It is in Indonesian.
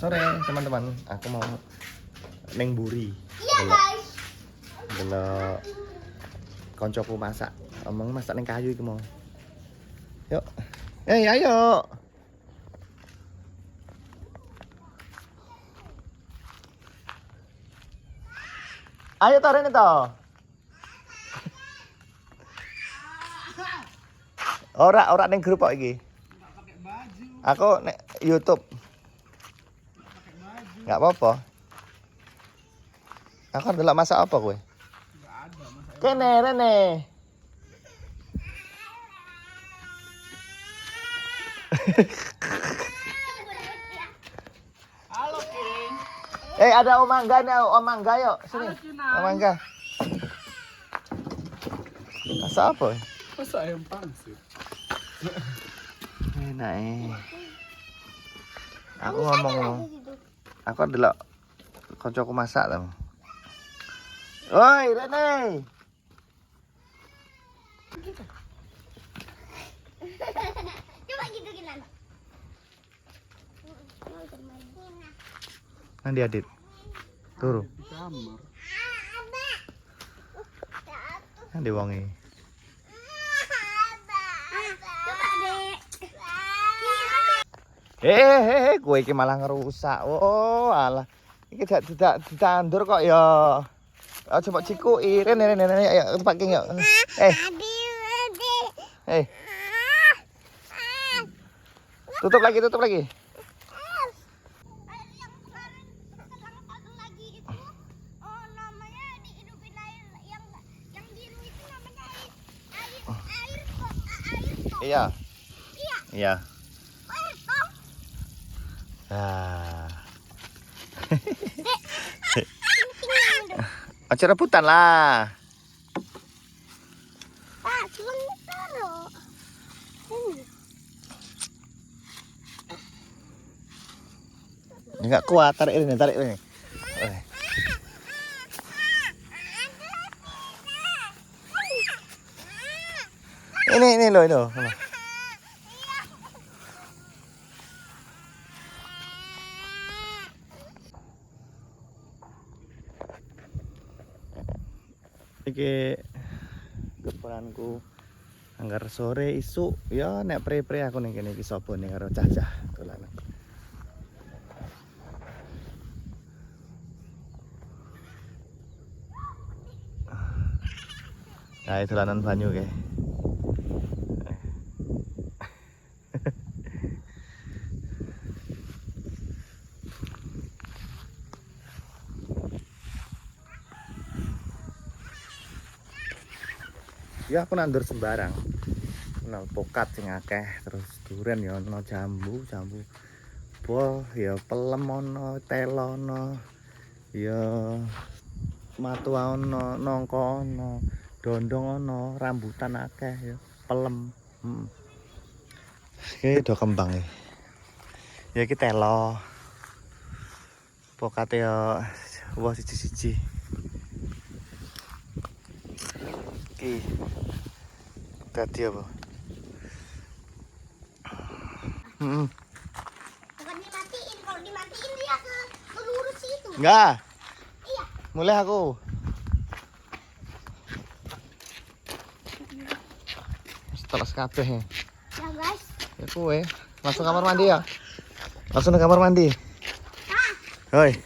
sore teman-teman. Aku mau neng Buri. Iya guys. Delok koncoku masak. Omong masak neng kayu iki mau. Yuk. Ayo. Ayo to rene to. Ora ning grup kok iki. Aku nek YouTube. Enggak apa-apa. Aku ndelok masak apa kowe? Enggak ada masak. Kene rene. Halo, King. Ada Om Mangga nih, Om Mangga yuk. Sini. Halo, Cina. Om Mangga. Masak apa? Masak ayam pangsit. Enak Aku ngomong. Aku ndelok kancaku masak to. Woi, Rene. Coba gitu Kinan. Nanti Adit. Turu. Di kamar. Nanti wongi. Kowe iki malah ngerusak. Oh, alah. Iki tidak ditandur kok ya. Coba cikuki. Rene ayo tempat King yuk. Tutup lagi. Iya. Aja rebutan lah. Pak, sebentar loh. Enggak kuat, tarik ini. Ini loh. Iki kepulanku anggar sore isuk ya nek pre-pre aku ning kene iki sapa ning karo cah-cah dolanan. Nah, dolanan banyu ke. Ya aku nandur sembarang. Ono pokat sing akeh, terus duren ya ono jambu. Boh ya pelem ono, telo ono. Ya matu ono, nongko ono, dondong ono, rambutan akeh ya, pelem. Iki do kembang ya. Ya iki telo. Pokate ya wah siji-siji. Iki tadi apa? Bukan dimatiin, kalau dimatiin dia ke lurus itu. Enggak. Iya. Mulai aku. Setelah kabeh. Ya guys. Ya kowe langsung kamar mandi ya. Langsung ke kamar mandi. Hoi.